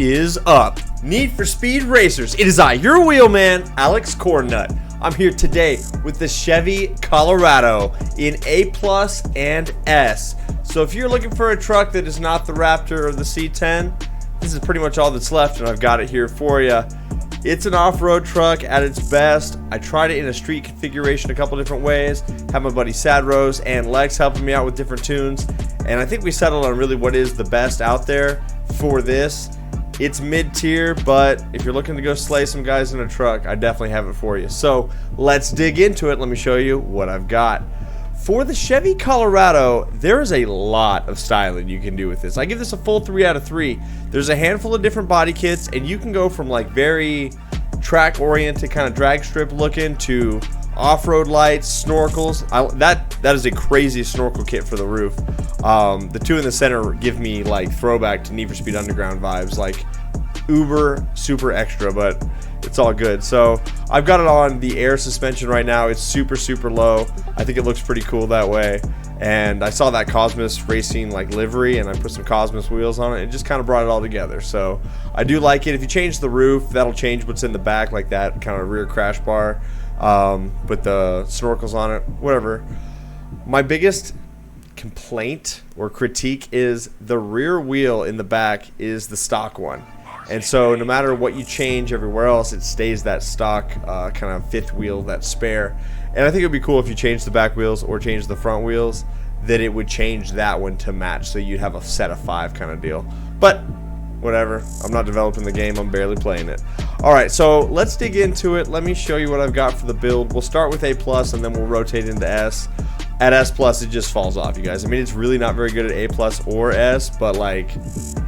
is up? Need for Speed Racers. It is I, your wheelman, Alex Cornnut. I'm here today with the Chevy Colorado in A+ and S. So if you're looking for a truck that is not the Raptor or the C10, this is pretty much all that's left, and I've got it here for you. It's an off-road truck at its best. I tried it in a street configuration a couple different ways. Had my buddy Sadrows and LEXX helping me out with different tunes, and I think we settled on really what is the best out there for this. It's mid-tier, but if you're looking to go slay some guys in a truck, I definitely have it for you. So let's dig into it. Let me show you what I've got. For the Chevy Colorado, there is a lot of styling you can do with this. I give this a full 3 out of 3. There's a handful of different body kits, and you can go from like very track-oriented kind of drag strip looking to off-road lights, snorkels. That is a crazy snorkel kit for the roof. The two in the center give me like throwback to Need for Speed Underground vibes, like uber super extra, but it's all good. So I've got it on the air suspension right now. It's super low. I think it looks pretty cool that way. And I saw that Cosmos Racing like livery, and I put some Cosmos wheels on it. It just kind of brought it all together. So I do like it. If you change the roof, that'll change what's in the back, like that kind of rear crash bar. Put the snorkels on it, whatever. My biggest complaint or critique is the rear wheel in the back is the stock one. And so no matter what you change everywhere else, it stays that stock kind of fifth wheel, that spare. And I think it would be cool if you change the back wheels or change the front wheels, that it would change that one to match, so you'd have a set of 5 kind of deal. But whatever, I'm not developing the game, I'm barely playing it. Alright, so let's dig into it. Let me show you what I've got for the build. We'll start with A+, and then we'll rotate into S. At S+, it just falls off, you guys. I mean, it's really not very good at A+ or S, but like,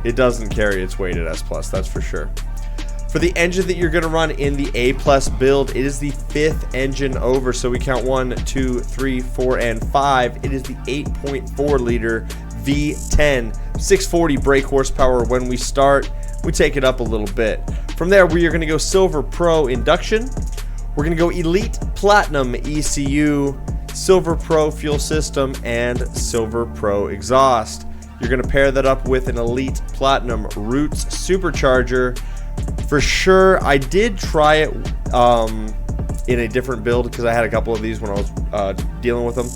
it doesn't carry its weight at S+, that's for sure. For the engine that you're going to run in the A+ build, it is the 5th engine over, so we count 1, 2, 3, 4, and 5. It is the 8.4 liter V10, 640 brake horsepower. When we start, we take it up a little bit. From there, we are going to go Silver Pro induction. We're going to go Elite Platinum ECU, Silver Pro fuel system, and Silver Pro exhaust. You're going to pair that up with an Elite Platinum Roots supercharger. For sure, I did try it in a different build because I had a couple of these when I was dealing with them.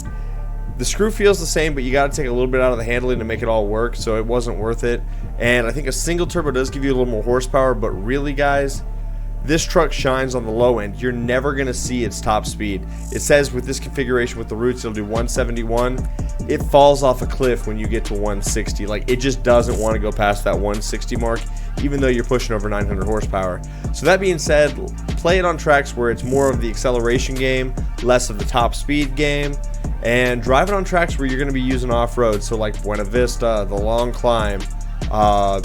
The screw feels the same, but you got to take a little bit out of the handling to make it all work, so it wasn't worth it. And I think a single turbo does give you a little more horsepower, but really, guys, this truck shines on the low end. You're never going to see its top speed. It says with this configuration with the Roots, it'll do 171. It falls off a cliff when you get to 160. Like, it just doesn't want to go past that 160 mark, even though you're pushing over 900 horsepower. So that being said, play it on tracks where it's more of the acceleration game, less of the top speed game, and drive it on tracks where you're going to be using off-road. So like Buena Vista, the Long Climb,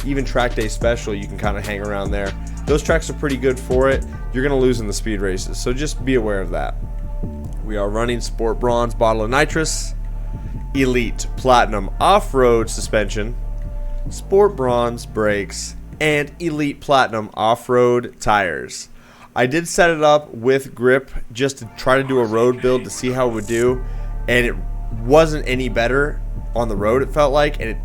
even Track Day Special, you can kind of hang around there. Those tracks are pretty good for it. You're going to lose in the speed races, so just be aware of that. We are running Sport Bronze bottle of nitrous, Elite Platinum off-road suspension, Sport Bronze brakes, and Elite Platinum off-road tires. I did set it up with grip just to try to do a road build to see how it would do, and it wasn't any better on the road, it felt like. And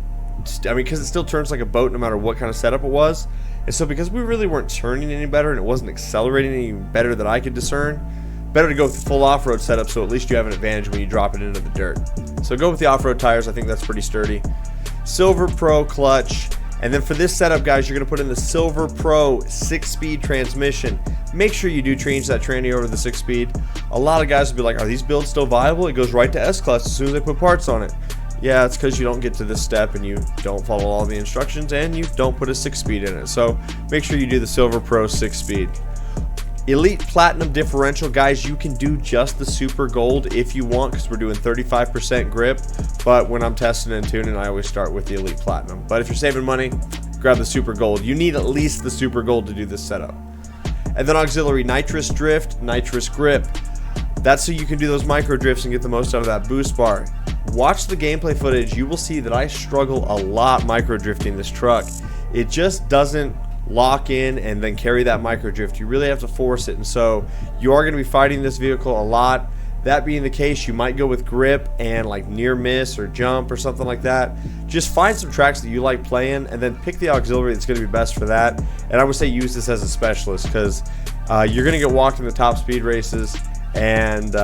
because it still turns like a boat no matter what kind of setup it was. And so because we really weren't turning any better and it wasn't accelerating any better that I could discern, better to go with the full off-road setup, so at least you have an advantage when you drop it into the dirt. So go with the off-road tires. I think that's pretty sturdy. Silver Pro clutch. And then for this setup, guys, you're going to put in the Silver Pro 6-speed transmission. Make sure you do change that tranny over to the 6-speed. A lot of guys will be like, are these builds still viable? It goes right to S-Class as soon as they put parts on it. Yeah, it's because you don't get to this step and you don't follow all the instructions and you don't put a 6-speed in it. So make sure you do the Silver Pro 6-speed. Elite Platinum differential, guys, you can do just the Super Gold if you want, because we're doing 35% grip. But when I'm testing and tuning, I always start with the Elite Platinum. But if you're saving money, grab the Super Gold. You need at least the Super Gold to do this setup. And then auxiliary nitrous drift, nitrous grip. That's so you can do those micro drifts and get the most out of that boost bar. Watch the gameplay footage. You will see that I struggle a lot micro drifting this truck. It just doesn't lock in and then carry that micro drift. You really have to force it, and so you are going to be fighting this vehicle a lot. That being the case, you might go with grip and like near miss or jump or something like that. Just find some tracks that you like playing and then pick the auxiliary that's going to be best for that. And I would say use this as a specialist because you're going to get walked in the top speed races, and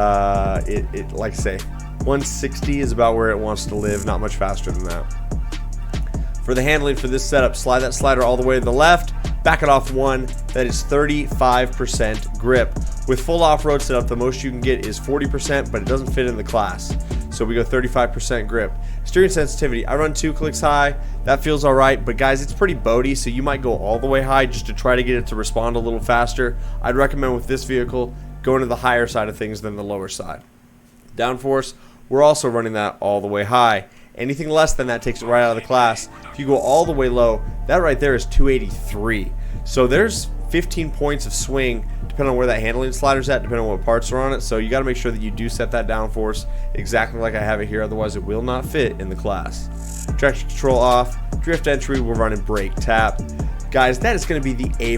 it like I say, 160 is about where it wants to live, not much faster than that. For the handling for this setup, slide that slider all the way to the left, back it off one. That is 35% grip. With full off-road setup, the most you can get is 40%, but it doesn't fit in the class. So we go 35% grip. Steering sensitivity, I run 2 clicks high. That feels all right, but guys, it's pretty boaty, so you might go all the way high just to try to get it to respond a little faster. I'd recommend with this vehicle, going to the higher side of things than the lower side. Downforce, we're also running that all the way high. Anything less than that takes it right out of the class. If you go all the way low, that right there is 283. So there's 15 points of swing depending on where that handling slider's at, depending on what parts are on it. So you got to make sure that you do set that downforce exactly like I have it here, otherwise it will not fit in the class. Traction control off, drift entry, we're running brake tap. Guys, that is going to be the A+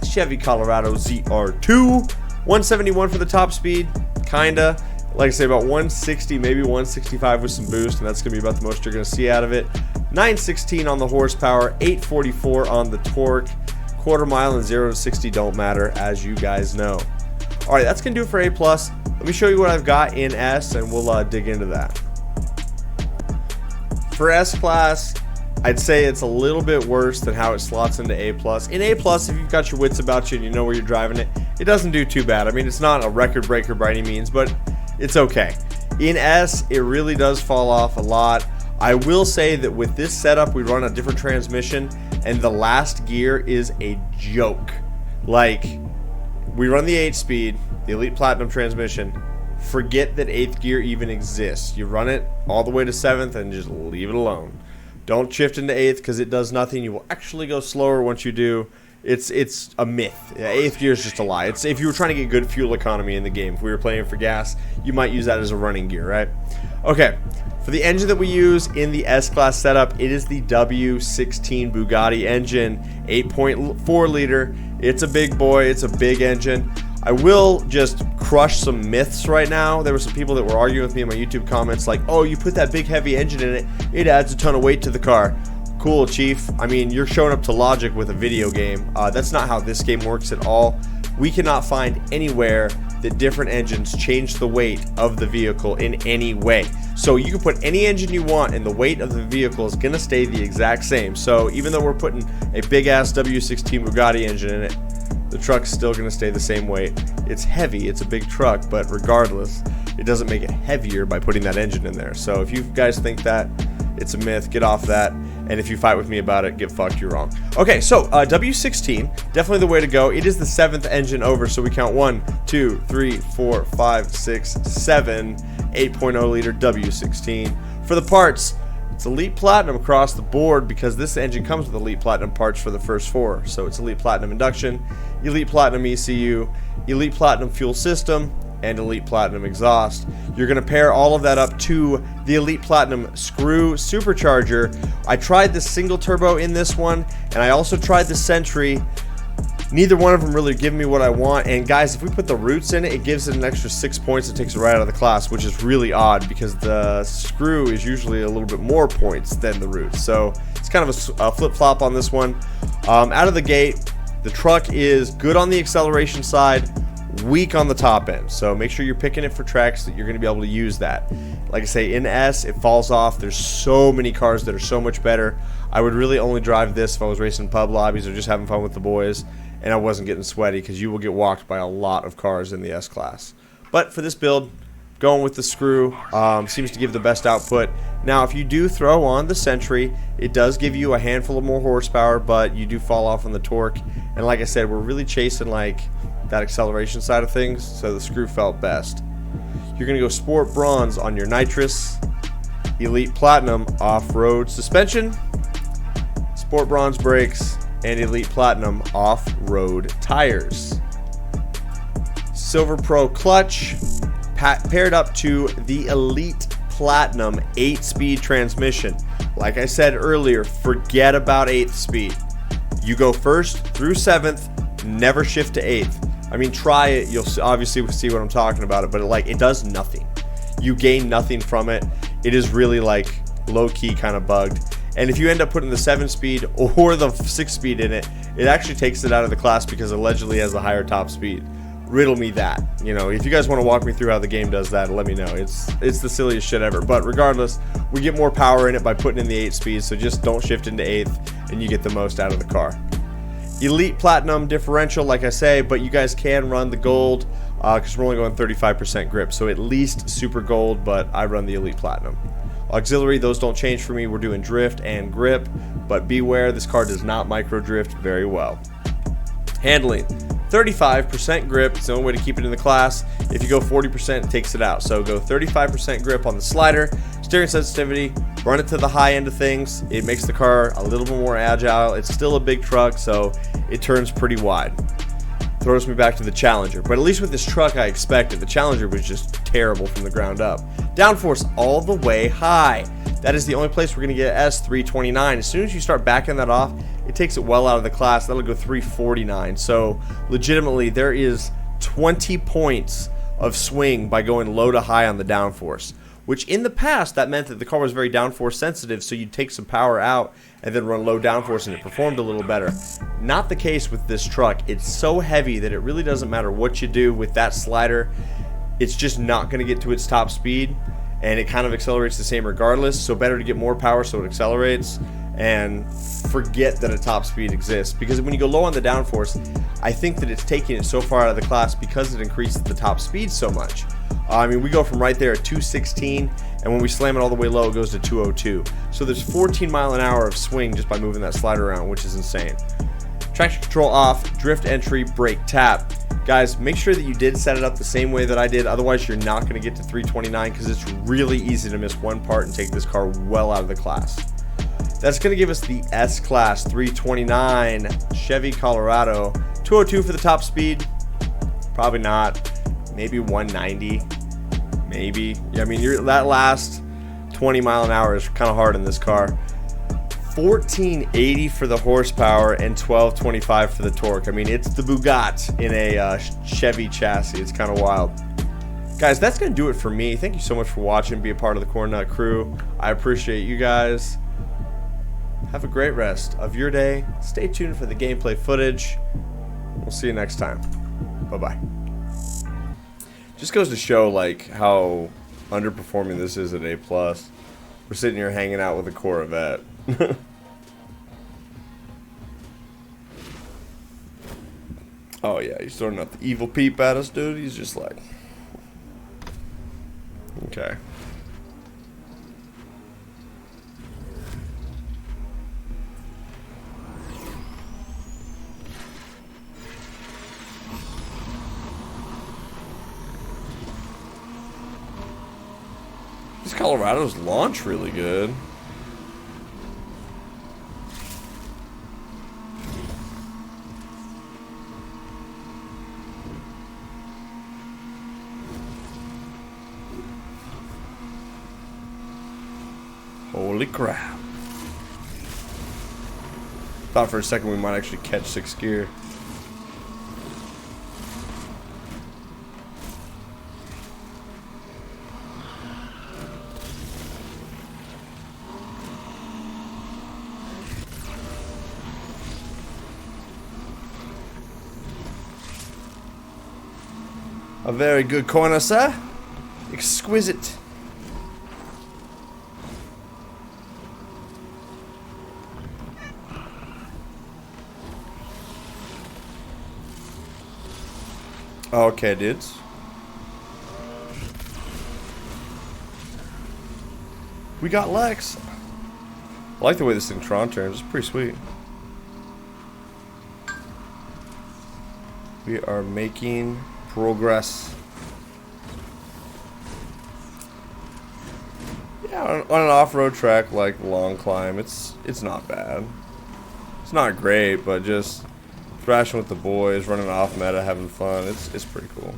Chevy Colorado ZR2. 171 for the top speed, kinda. Like I say, about 160, maybe 165 with some boost, and that's going to be about the most you're going to see out of it. 916 on the horsepower, 844 on the torque. Quarter mile and 0 to 60 don't matter, as you guys know. All right, that's going to do it for A+. Let me show you what I've got in S, and we'll dig into that. For S class, I'd say it's a little bit worse than how it slots into A+. In A+, if you've got your wits about you and you know where you're driving it, it doesn't do too bad. I mean, it's not a record breaker by any means, but it's okay. In S, it really does fall off a lot. I will say that with this setup, we run a different transmission, and the last gear is a joke. Like, we run the 8-speed, the Elite Platinum transmission. Forget that 8th gear even exists. You run it all the way to 7th and just leave it alone. Don't shift into 8th because it does nothing. You will actually go slower once you do. It's a myth. Yeah, 8th gear is just a lie. It's if you were trying to get good fuel economy in the game. If we were playing for gas, you might use that as a running gear, right? Okay, for the engine that we use in the S-Class setup, it is the W16 Bugatti engine, 8.4 liter. It's a big boy. It's a big engine. I will just crush some myths right now. There were some people that were arguing with me in my YouTube comments like, oh, you put that big heavy engine in it, it adds a ton of weight to the car. Cool, Chief. I mean, you're showing up to logic with a video game. That's not how this game works at all. We cannot find anywhere that different engines change the weight of the vehicle in any way. So you can put any engine you want and the weight of the vehicle is going to stay the exact same. So even though we're putting a big ass W16 Bugatti engine in it, the truck's still going to stay the same weight. It's heavy, it's a big truck, but regardless, it doesn't make it heavier by putting that engine in there. So if you guys think that, it's a myth, get off that. And if you fight with me about it, get fucked, you're wrong. Okay, so W16, definitely the way to go. It is the 7th engine over, so we count 1, 2, 3, 4, 5, 6, 7, 8.0 liter W16. For the parts, it's Elite Platinum across the board because this engine comes with Elite Platinum parts for the first 4. So it's Elite Platinum induction, Elite Platinum ECU, Elite Platinum fuel system, and Elite Platinum exhaust. You're going to pair all of that up to the Elite Platinum screw supercharger. I tried the single turbo in this one, and I also tried the Sentry. Neither one of them really give me what I want. And guys, if we put the roots in it, it gives it an extra 6 points. It takes it right out of the class, which is really odd because the screw is usually a little bit more points than the roots. So it's kind of a flip-flop on this one. Out of the gate, the truck is good on the acceleration side, weak on the top end. So make sure you're picking it for tracks that you're going to be able to use that. Like I say, in S, it falls off. There's so many cars that are so much better. I would really only drive this if I was racing pub lobbies or just having fun with the boys and I wasn't getting sweaty, because you will get walked by a lot of cars in the S class. But for this build, going with the screw seems to give the best output. Now, if you do throw on the Sentry, it does give you a handful of more horsepower, but you do fall off on the torque. And like I said, we're really chasing like that acceleration side of things, so the screw felt best. You're going to go Sport Bronze on your nitrous, Elite Platinum off-road suspension, Sport Bronze brakes, and Elite Platinum off-road tires. Silver Pro clutch paired up to the Elite Platinum 8-speed transmission. Like I said earlier, forget about 8th speed. You go 1st through 7th, never shift to 8th. I mean, try it. You'll obviously see what I'm talking about. But it does nothing. You gain nothing from it. It is really like low-key kind of bugged. And if you end up putting the 7-speed or the 6-speed in it, it actually takes it out of the class because it allegedly has a higher top speed. Riddle me that. You know, if you guys want to walk me through how the game does that, let me know. It's the silliest shit ever. But regardless, we get more power in it by putting in the 8-speed, so just don't shift into 8th and you get the most out of the car. Elite Platinum differential, like I say, but you guys can run the gold because we're only going 35% grip, so at least super gold, but I run the Elite Platinum. Auxiliary, those don't change for me. We're doing drift and grip, but beware, this car does not micro drift very well. Handling, 35% grip. It's the only way to keep it in the class. If you go 40%, it takes it out. So go 35% grip on the slider. Steering sensitivity, run it to the high end of things. It makes the car a little bit more agile. It's still a big truck, so it turns pretty wide. Throws me back to the Challenger, but at least with this truck I expected. The Challenger was just terrible from the ground up. Downforce all the way high. That is the only place we're going to get S329. As soon as you start backing that off, it takes it well out of the class. That'll go 349. So legitimately, there is 20 points of swing by going low to high on the downforce, which in the past that meant that the car was very downforce sensitive, so you'd take some power out and then run low downforce and it performed a little better. Not the case with this truck. It's so heavy that it really doesn't matter what you do with that slider. It's just not going to get to its top speed, and it kind of accelerates the same regardless, so better to get more power so it accelerates and forget that a top speed exists, because when you go low on the downforce, I think that it's taking it so far out of the class because it increases the top speed so much. I mean, we go from right there at 216, and when we slam it all the way low, it goes to 202. So there's 14 mile an hour of swing just by moving that slider around, which is insane. Traction control off, drift entry, brake tap. Guys, make sure that you did set it up the same way that I did, otherwise you're not going to get to 329 because it's really easy to miss one part and take this car well out of the class. That's going to give us the S-Class 329 Chevy Colorado. 202 for the top speed. Probably not. Maybe 190. Maybe. Yeah, I mean, that last 20 mile an hour is kind of hard in this car. 1480 for the horsepower and 1225 for the torque. I mean, it's the Bugatti in a Chevy chassis. It's kind of wild. Guys, that's going to do it for me. Thank you so much for watching. Be a part of the Cornnut crew. I appreciate you guys. Have a great rest of your day. Stay tuned for the gameplay footage. We'll see you next time. Bye-bye. Just goes to show like how underperforming this is at A+. We're sitting here hanging out with a Corvette. Oh yeah, he's throwing out the evil peep at us, dude. He's just like, okay. These Colorados launch really good. Holy crap. Thought for a second we might actually catch 6th gear. A very good corner, sir. Exquisite. Okay, dudes. We got LEXX. I like the way this thing Tron turns. It's pretty sweet. We are making progress. Yeah, on an off-road track like Long Climb, it's not bad. It's not great, but just thrashing with the boys, running off meta, having fun. It's pretty cool.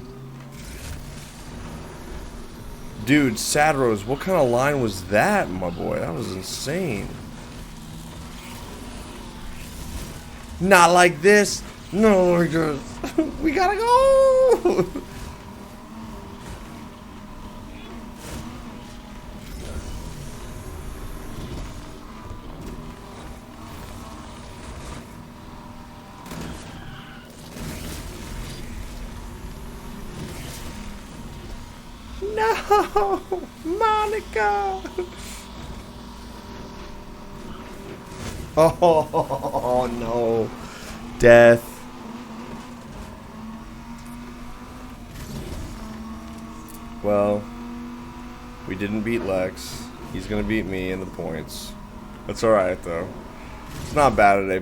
Dude, Sadrows, what kind of line was that, my boy? That was insane. Not like this. No, we gotta go. No, Monica. Oh no, death. Well, we didn't beat Lex. He's gonna beat me in the points. That's alright though. It's not bad at A+.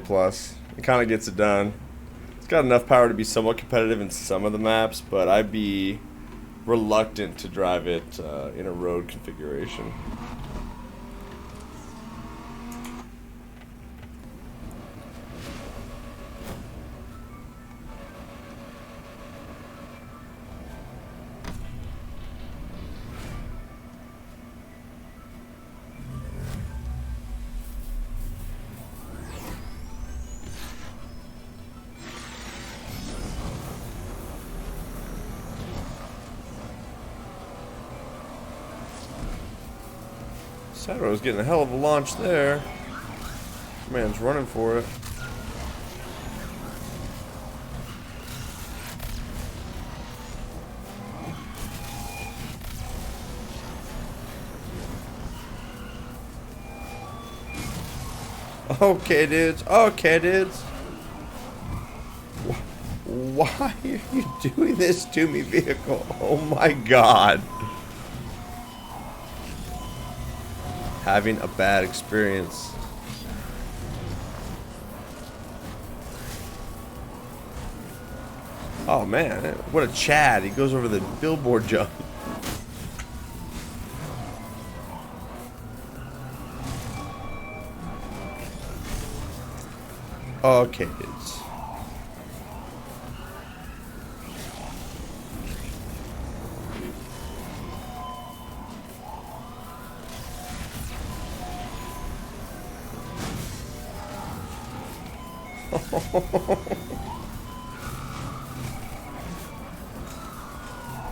It kind of gets it done. It's got enough power to be somewhat competitive in some of the maps, but I'd be reluctant to drive it in a road configuration. Sadrows getting a hell of a launch there. Man's running for it. Okay, dudes. Okay, dudes. Why are you doing this to me, vehicle? Oh my god. Having a bad experience. Oh man, what a Chad. He goes over the billboard jump. Okay, kids.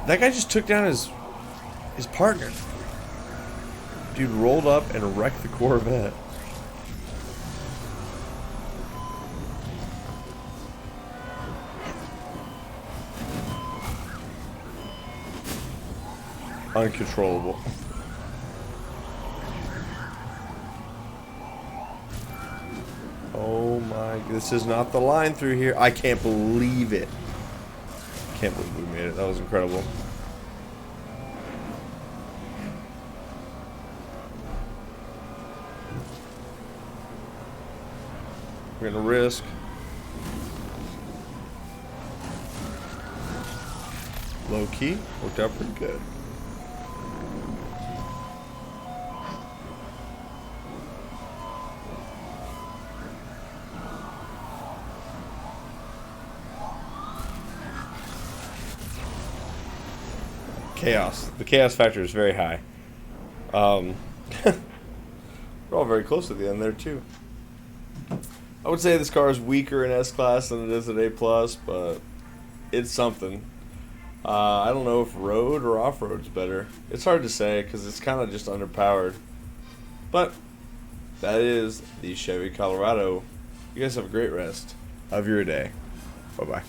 That guy just took down his partner. Dude rolled up and wrecked the Corvette. Uncontrollable. Oh my, this is not the line through here. I can't believe it. Can't believe we made it. That was incredible. We're gonna risk. Low key, worked out pretty good. Chaos. The chaos factor is very high. We're all very close at the end there too. I would say this car is weaker in S-Class than it is at A+, but it's something. I don't know if road or off-road's better. It's hard to say because it's kind of just underpowered. But that is the Chevy Colorado. You guys have a great rest of your day. Bye-bye.